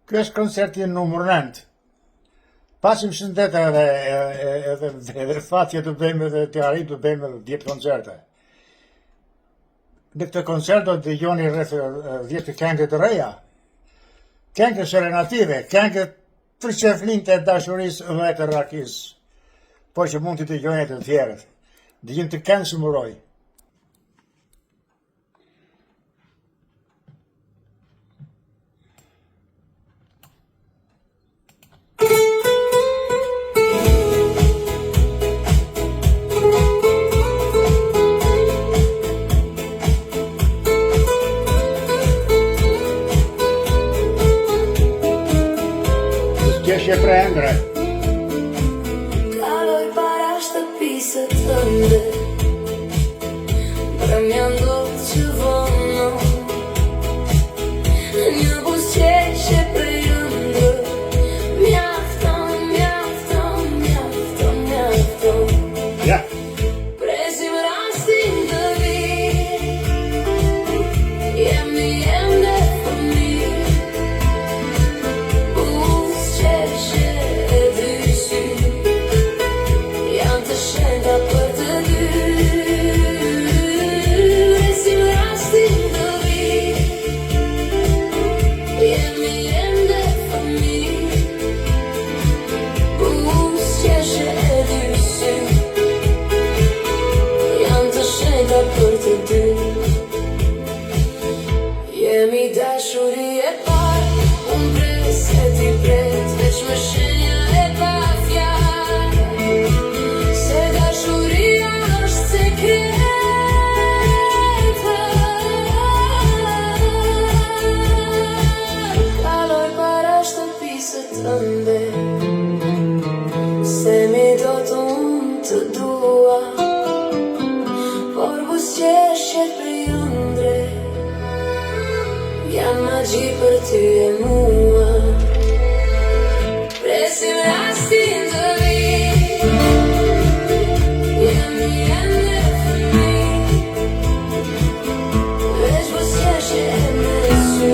Ky është koncerti numër 9. Pasim shëndet edhe fatje të bëjmë edhe të arrit të bëjmë edhe 10 koncerte. Në këtë koncert do të dëgjoni rreth 10 këngë të reja. Këngë serenative, këngë për qeflin të dashurisë dhe të rakisë. Po që mund të dëgjoni të tjerët. Dëgjim të këngë sumuroj. Që prendre. Kaloj para shtëpisë tënde, mja ndodh që vono, një buzëqeshje prej ëndër, mjafton. Ja. Presim rastin të vi, jemi ende fëmijë. Jemi dashuri e parë, unë pres e ti pret, veç me shenja e pa fjalë, se dashuria është sekreta. Kaloj para shtëpisë tënde, se mi do të unë të dua, por buzëqeshjet prej ëndre janë magji për ty e mua. Presim rastin të vi, jemi ende fëmijë, veç buzëqeshje e me sy,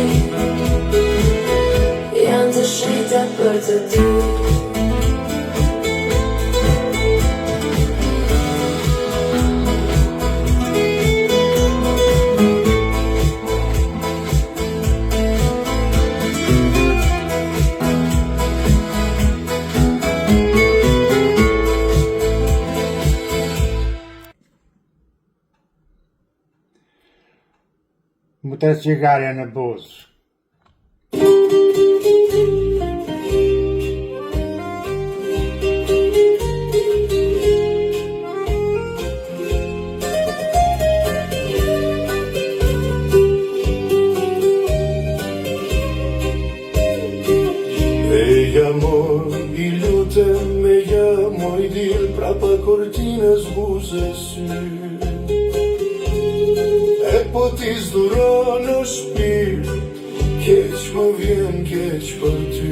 janë të shenjta për të dy. Më të cigarja në buzë. I lutem me jamo I dil prapa kortinës buze sy. E po ti zduro në shpirt, keq më vjen keq për ty.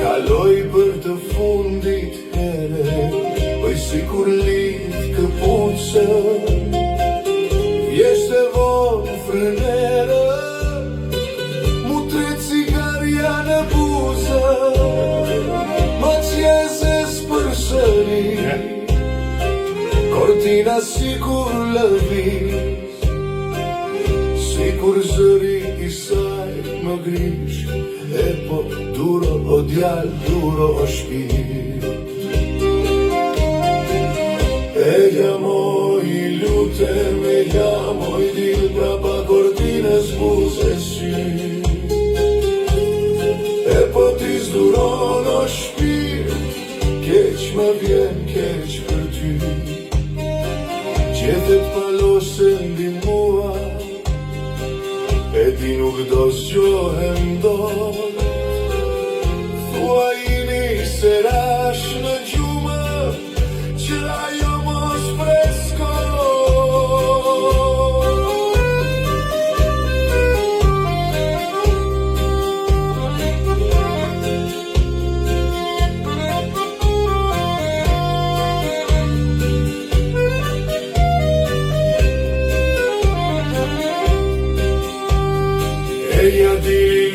Kaloj për të fundit here, poj si kur lidh këpucën, vjesht e vonë frënere, mu tre cigarja në buzë, ma qezes për shëri, kortina si kur lëviz, si kur zëri I saj më grish, e po duro o djal, duro o shpirt. E jamoj, lutem, e jamoj, dil prapa kortinës buze sy. E po ti zduron o shpirt, keq më vjen keq për ty. Qetet palosen di mua, e ti nuk do zgjohem dot. Thua ini se rash në gjumë, që ajo mos presko.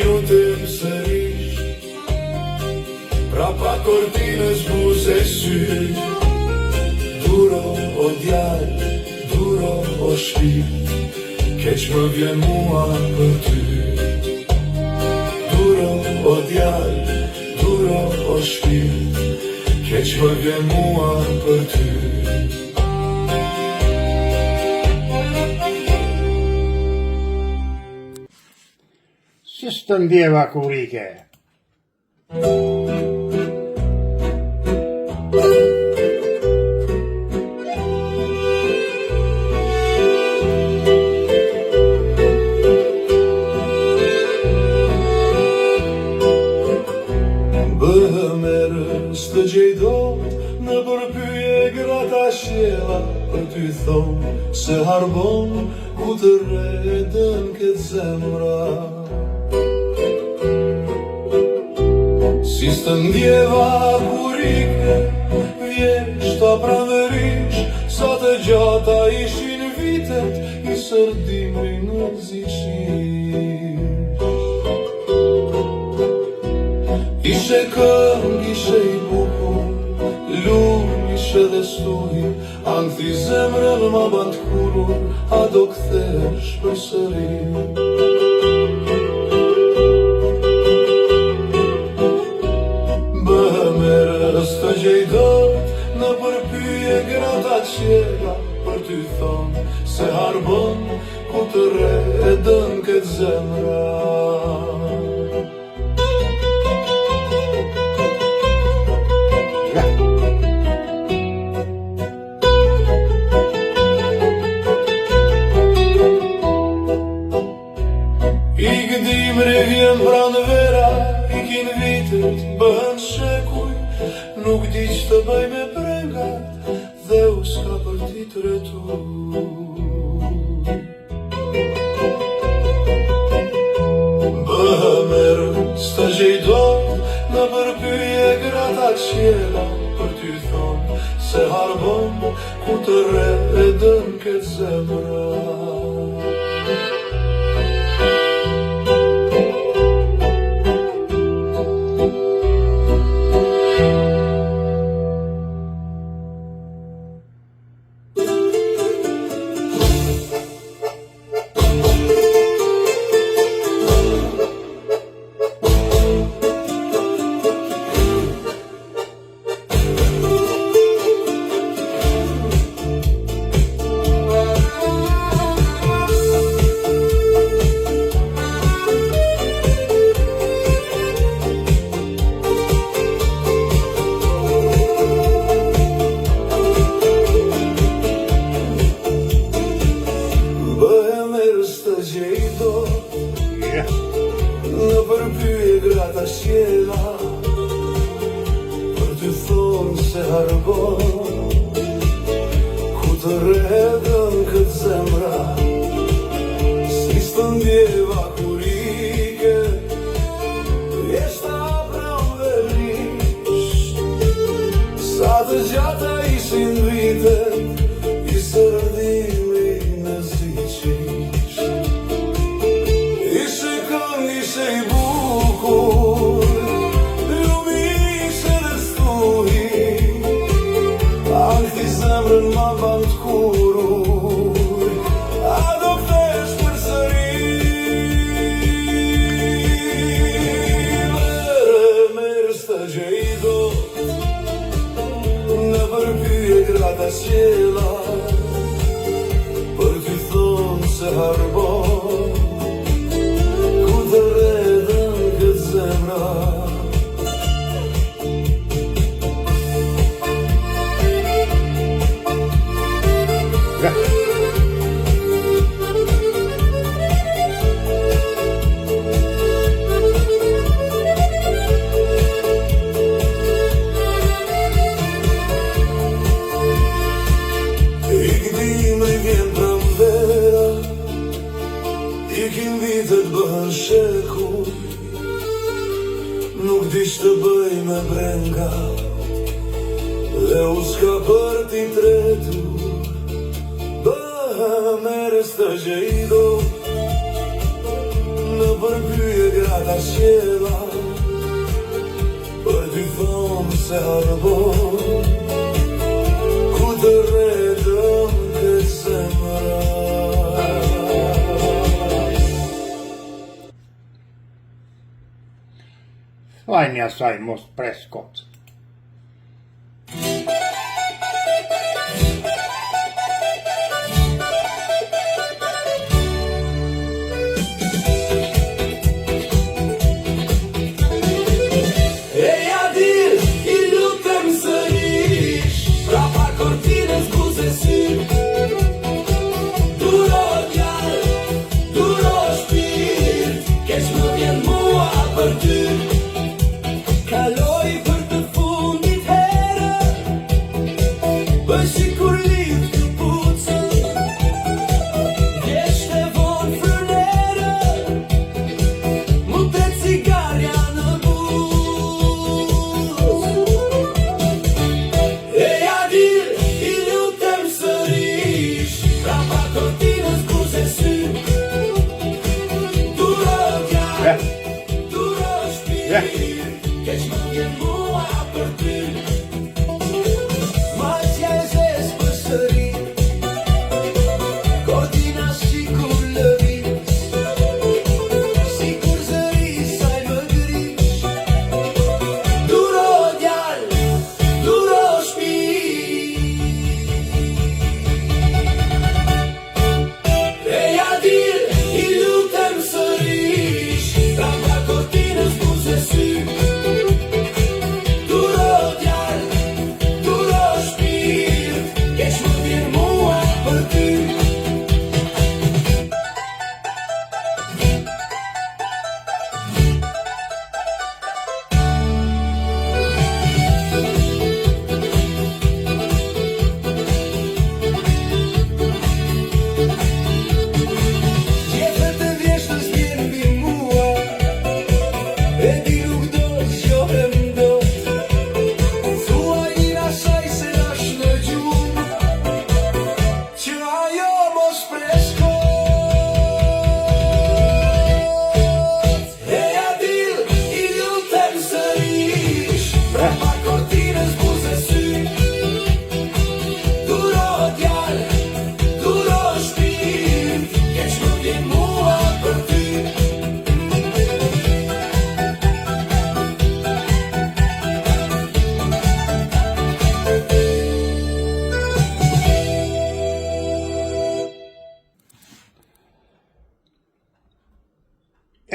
lutem sërish, prapa kortinës buze sy. Duro o djal, duro o shpirt, keq më vjen mua për ty. Duro o djal, duro o shpirt, keq më vjen mua për ty. Si së të ndjeva kurike? Bëhem erës të gjejdo në përpyje grata shjela, për ty thonë se harbon ku të redën këtë zemra. Si së ndjeva kurike, vjeshta pranërish, sa të gjata ishin vitet i sërdimi në zishin. Ishe këng, ishe i bukur, lumë ishe dhe stuhi, ankthi zemrën ma band kurur, a do kthesh për sëri. Bëhem erës të gjejdot në përpyje grata qjela, për ty thonë se harbon ku të redën këtë zemra. I gdimri vjen pranë vera, i kin vitet bëhen shekuj, nuk di që të bëj me brengat, dhe u s'ka për ti të retuj. Bëhem erës të gjejdot në përpyje grata qjela, për ty thonë se harbon ku të redën këtë zemra. Në përpyje grata shjela, për ty thonë se harbon ku të redën këtë zemra. Si së të ndjeva kurike, jeshta pranërish, sa të gjata ishin vitet i sërdimi në zishish. Ishe këng, ishe i bukur, lumi ishe dhe stuhi, ankthi zemrën ma band kurur, a do kthesh për sëri. Bëhem erës të gjejdot në përpyje grata qjela, për ty thonë se harbon ku të redën këtë zemra. I gdimri vjen pranvera, i kin vitet bëhen shekuj, nuk di që të bëj me brenga, dhe u s'ka për ti tretu. Bëhem erës të gjejdot në përpyje qela për dy thonë se arbon ku të redëm të zemra. Fajni asaj mos pres kot.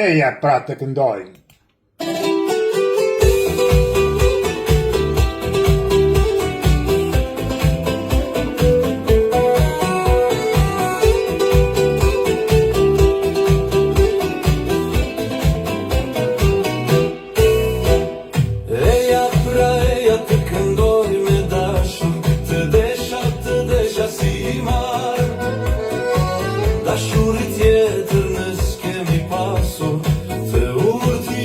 Eja pra të këndojmë. Eja pra eja të këndoj me dashur, të desha si mar. Dashurit tjetër në s'kemi pasur, të urti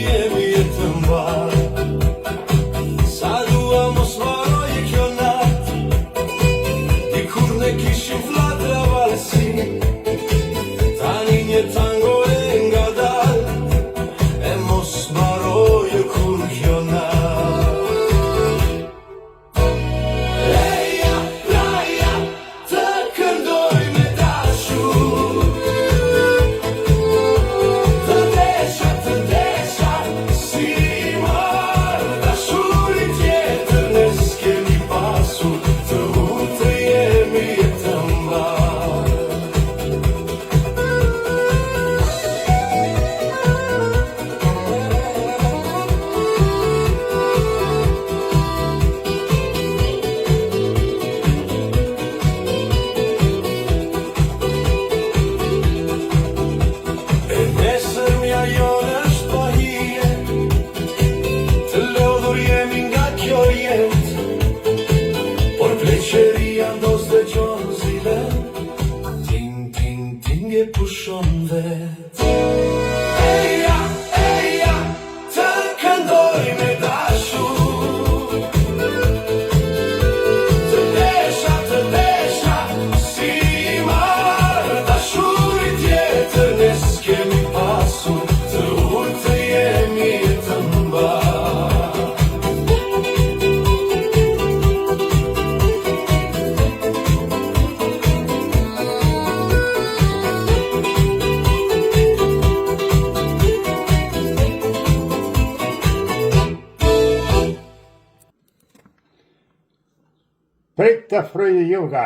Prit të fryjë juga,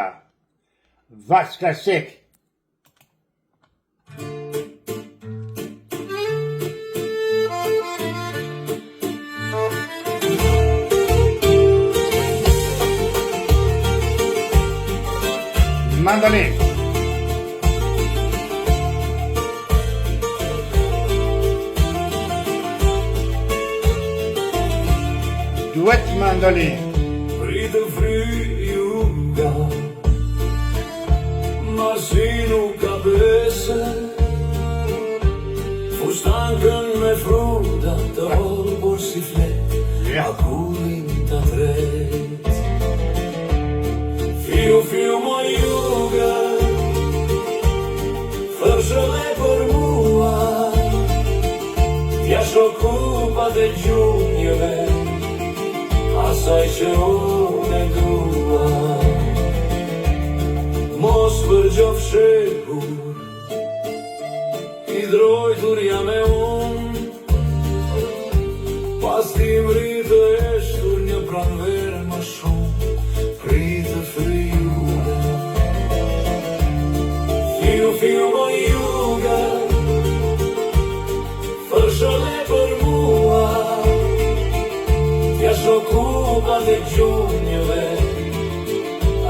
Vaska Sik. Mandolin. Duet mandolin. Pritë fryjuga, masi nuk ka bese, fustankën me fruta të holbur si flet, akullin të tret. Fiu më juga, fërshële për mua, t'ja shokupat e gjunjëve, asaj që unë e dua. Mos përgjof shekur, i drojtur jam e unë, pas ti mritë eshtur një pranverë më shumë, pritë fryjuga. Fiu më juga, fërshële për mua, t'ja shokupat e gjunjëve,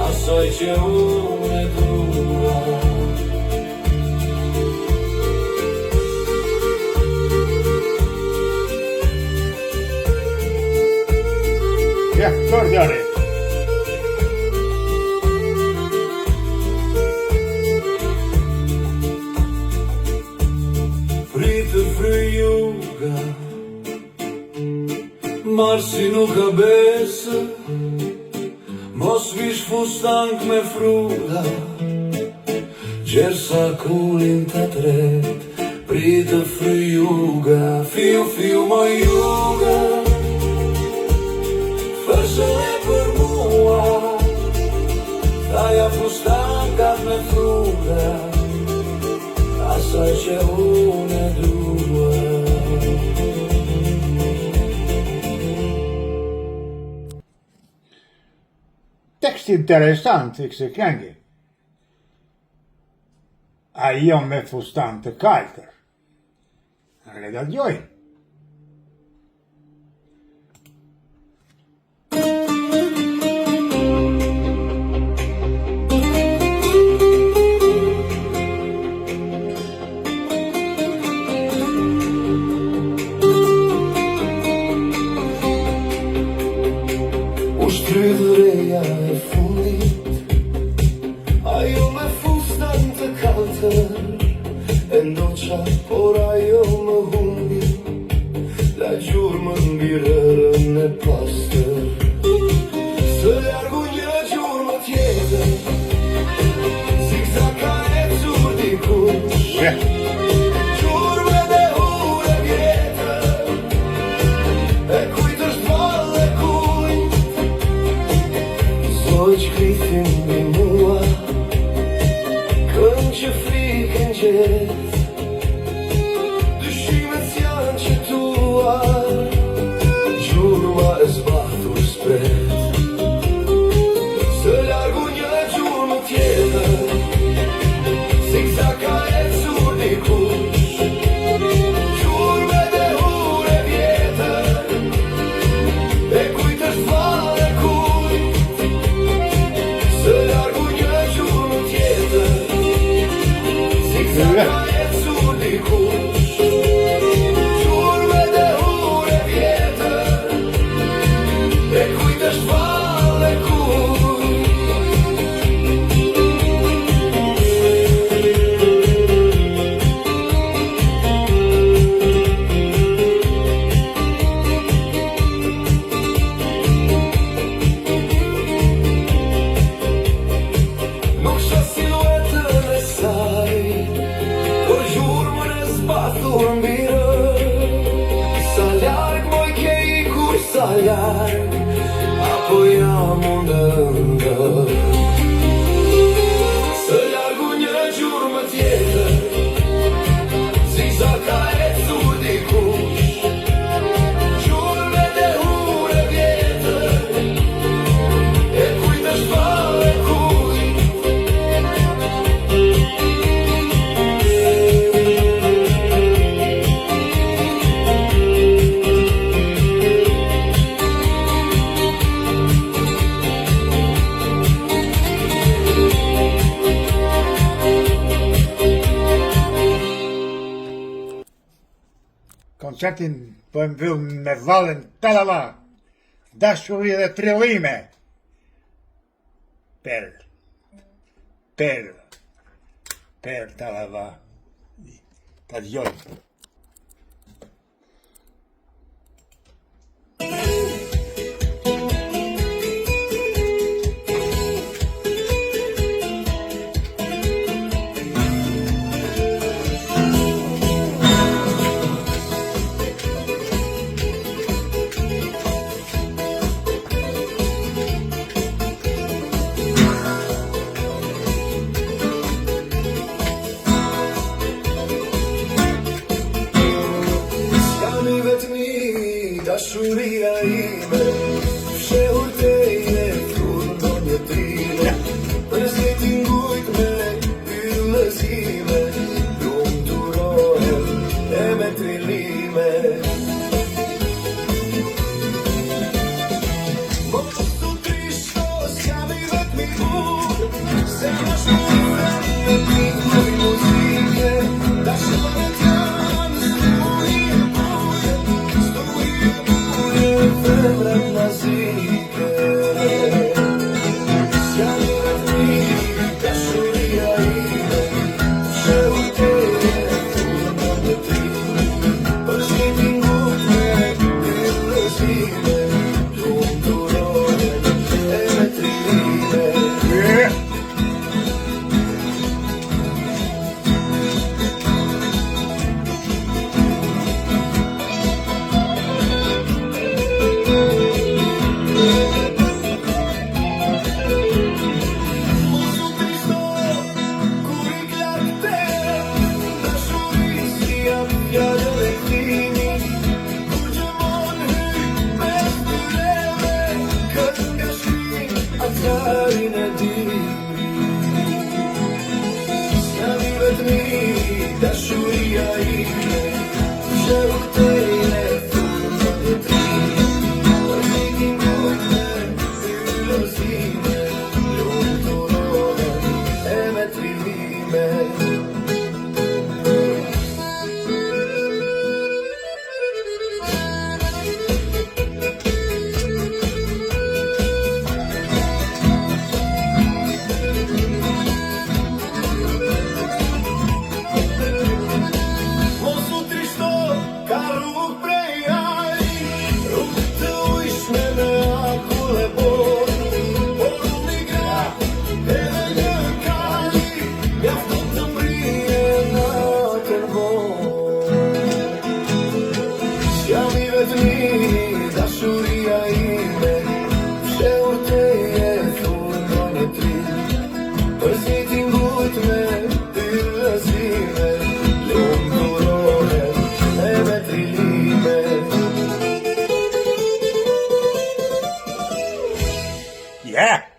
asaj që unë e dua. Ja, Tordiari. Pritë fryjuga, marsi nuk ka besë, mos vish fustank me fruta, gjersa kullin të tret. Pritë fryjuga, fiu më juga, fërshële për mua, thaja fustankat me fruta, asaj që unë e dua. Tekst interesant i kësaj këngë. Ajo me fustan të kaltër. Le ta dëgjojmë. Shtrydhëreja e fundit, ajo me fustan të kaltër, e ndoqa, por ajo më humbi, la gjurmën mbi rërën e pastër. Së largu një gjurmë tjetër, zigzaka e cur dikush, gjurme dhe ure vjetër, e kujt është valë e kujt, zoj krithin mbi mua, kënd që frikën gjet, dyshimet s'janë që tuar, gjurma e zbahtur spret. Së largu një gjurmë tjetër, zigzaka e cur dikush, gjurme dhe ure vjetër, e kujt është valë e kujt, së largu një gjurmë tjetër, zigzaka e cur dikush, gjurme dhe ure vjetër, e kujt është valë e kujt. Nuk shoh siluetën e saj, por gjurmën e zbathur mbi rë. Sa larg moj ke ikur, sa larg, apo jam unë ndër. Së largu një gjurmë tjetër, zigzaka e cur dikush, gjurme dhe ure vjetër, e kujt është qatin po e mbyll me vallën talala, dashuri dhe trillime. Per talala. Ta dëgjoj. Dashuria ime, fshehur teje kur ndonjë trime, për si t'ingujt me yllëzime, lumturohem e me trillime. Mos u trishto, s'jam i vetmi unë, se më shkurën me pikoj muzike, dashuret janë stuje femrat nazike. S'jam i vetmi, dashuria ime, fshehur teje kur ndonjë trime, për si t'ingujt me yllëzime, lumturohem e me trillime. Dashuria ime, fshehur teje kur ndonjë trime, për si t'ingujt me yllëzime, lumturohem e me trillime. Dashuria ime, fshehur teje kur ndonjë trime, për si t'ingujt me yllëzime, lumturohem e me trillime. Yeah!